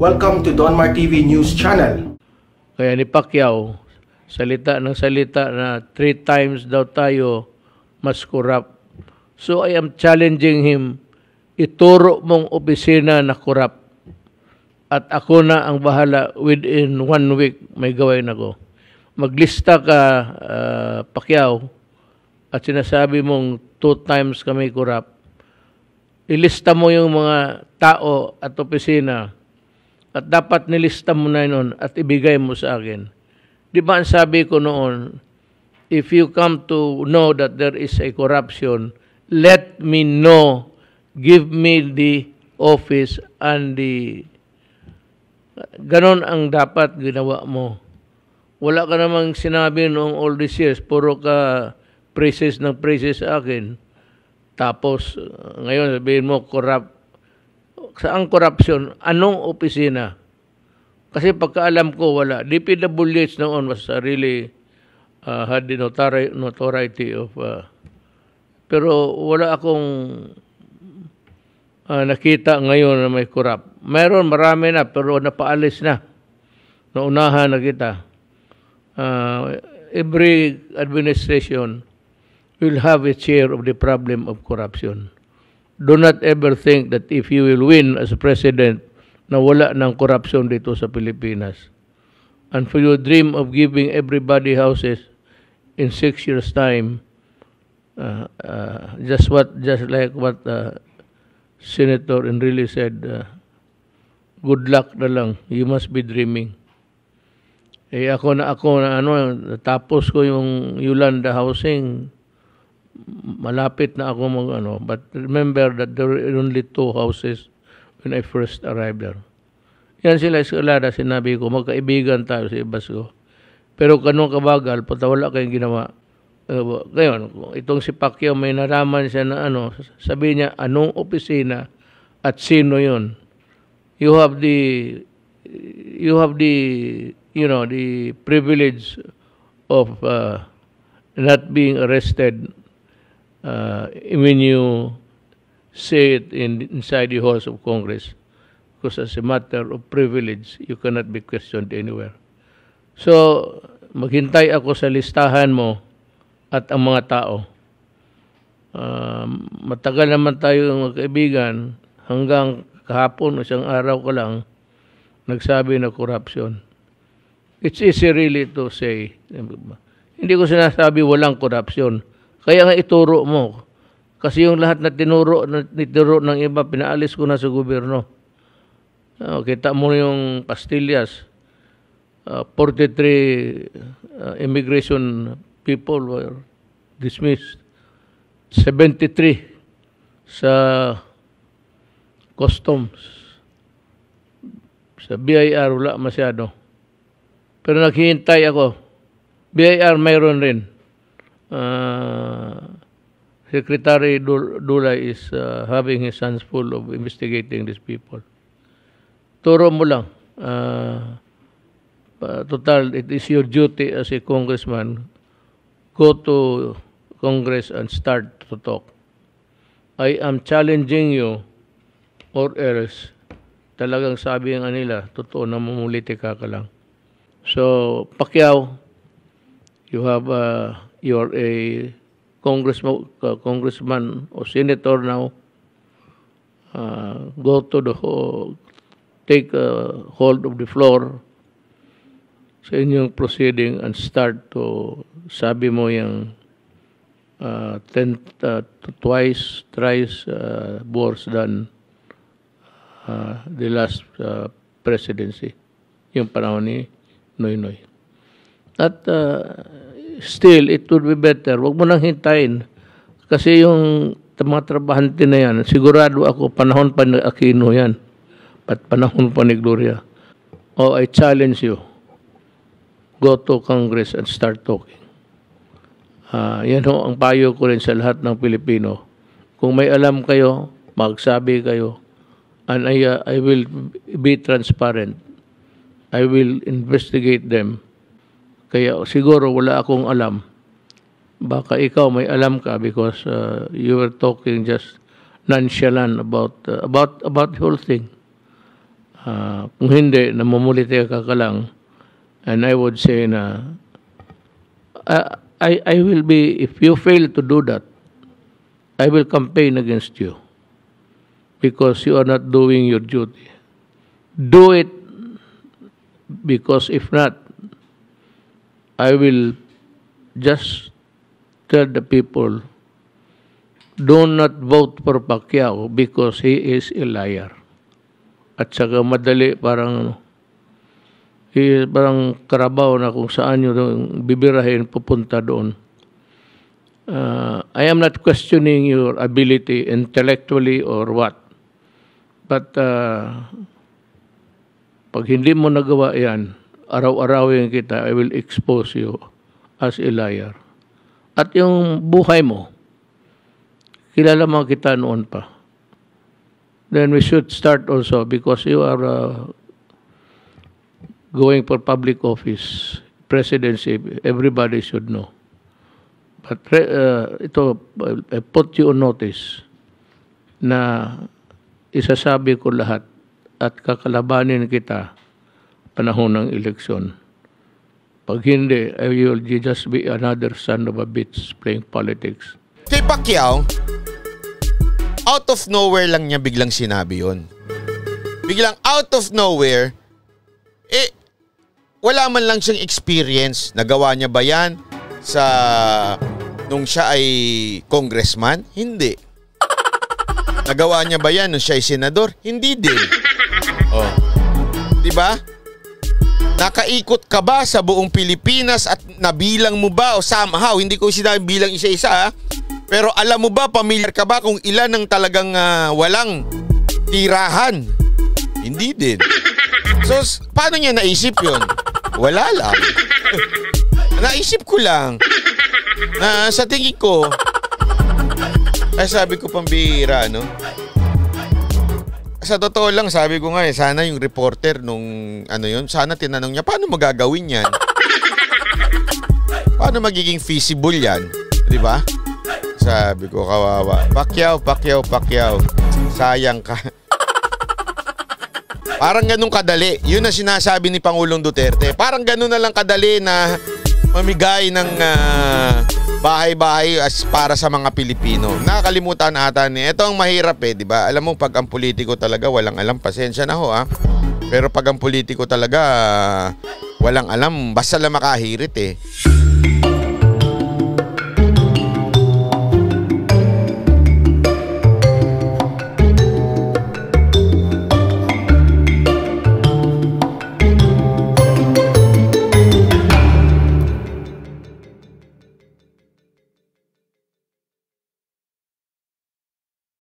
Welcome to Donmar TV News Channel. Kaya ni Pacquiao, salita ng salita na 3 times daw tayo mas corrupt. So I am challenging him, ituro mong opisina na corrupt. At ako na ang bahala, within 1 week may gawain ako. Maglista ka, Pacquiao, at sinasabi mong 2 times kami corrupt. Ilista mo yung mga tao at opisina at dapat nilista mo na yun at ibigay mo sa akin. Di ba ang sabi ko noon, if you come to know that there is a corruption, let me know, give me the office and the... Ganon ang dapat ginawa mo. Wala ka namang sinabi noong all these years, puro ka praises ng praises sa akin. Tapos, ngayon sabihin mo, corrupt. Saan corruption? Anong opisina? Kasi pagkaalam ko, wala. DPWH noon was really had the notoriety of... pero wala akong nakita ngayon na may corrupt. Meron, marami na, pero napaalis na. Naunahan na kita. Every administration will have a share of the problem of corruption. Do not ever think that if you will win as a president, na wala ng corruption dito sa Pilipinas. And for your dream of giving everybody houses in 6 years' time, just like what Senator Enrile said, good luck na lang. You must be dreaming. Ako na tapos ko yung Yolanda housing. Malapit na ako but remember that there were only 2 houses when I first arrived there. Yan sila Escalada, sinabi ko, magkaibigan tayo sa Ibasco. Pero kanong kabagal, wala kayong ginawa. Ngayon, itong si Pacquiao, may naraman siya na sabi niya, anong opisina at sino yun. You have the the privilege of not being arrested when you say it inside the halls of Congress, because as a matter of privilege, you cannot be questioned anywhere. So, maghintay ako sa listahan mo at ang mga tao. Matagal naman tayo kaibigan, hanggang kahapon, isang araw ko lang, nagsabi na corruption. It's easy really to say. Hindi ko sinasabi walang corruption. Kaya nga ituro mo. Kasi yung lahat na tinuro ng iba, pinaalis ko na sa gobyerno. Kita mo yung Pastillas. 43 immigration people were dismissed. 73 sa customs. Sa BIR wala masyado. Pero naghihintay ako. BIR mayroon rin. Secretary Dulay is having his hands full of investigating these people. Turo mo lang. Total, it is your duty as a congressman. Go to Congress and start to talk. I am challenging you, or else talagang sabi nga nila, totoo na mumulitika ka lang. So, Pacquiao, you are a congressman or senator now. Go to take hold of the floor sa inyong proceeding and start to sabi mo yung thrice worse than the last presidency, yung panahon ni Noynoy. At still, it would be better. Huwag mo nang hintayin. Kasi yung mga trabahante na yan, sigurado ako, panahon pa ni Aquino yan. At panahon pa ni Gloria. I challenge you. Go to Congress and start talking. Yan ho ang payo ko rin sa lahat ng Pilipino. Kung may alam kayo, magsabi kayo. And I will be transparent. I will investigate them. Kaya siguro wala akong alam. Baka ikaw may alam ka because you were talking just nonchalant about the whole thing. Kung hindi, namumuliti ka lang. And I would say na, I will be, if you fail to do that, I will campaign against you because you are not doing your duty. Do it, because if not, I will just tell the people, do not vote for Pacquiao because he is a liar. At saka madali, parang karabaw na kung saan nyo bibirahin pupunta doon. I am not questioning your ability intellectually or what. But pag hindi mo nagawa yan, araw-arawin kita, I will expose you as a liar. At yung buhay mo, kilala mo kita noon pa. Then we should start also because you are going for public office, presidency, everybody should know. But ito, I put you on notice na isasabi ko lahat at kakalabanin kita panahon ng eleksyon. Pag hindi, I will just be another son of a bitch playing politics. Kay Pacquiao, out of nowhere lang niya biglang sinabi yun. Biglang out of nowhere, wala man lang siyang experience. Nagawa niya ba yan nung siya ay congressman? Hindi. Nagawa niya ba yan nung siya ay senador? Hindi din. Oh. Diba? Nakaikot ka ba sa buong Pilipinas at nabilang mo ba o somehow, hindi ko sinabi bilang isa-isa, pero alam mo ba, familiar ka ba kung ilan ang talagang walang tirahan? Hindi din. So, paano niya naisip yun? Wala lang. Naisip ko lang na sa tingin ko, ay sabi ko pambihira, no? Sa totoo lang, sabi ko nga sana yung reporter nung sana tinanong niya, paano magagawin yan? Paano magiging feasible yan? Di ba? Sabi ko, kawawa. Pacquiao. Sayang ka. Parang ganun kadali. Yun ang sinasabi ni Pangulong Duterte. Parang ganun na lang kadali na mamigay ng bahay-bahay para sa mga Pilipino. Nakakalimutan ata ni. Ito ang mahirap di ba? Alam mo, pag ang politiko talaga walang alam, pasensya na ho Pero pag ang politiko talaga walang alam, basta lang makahirit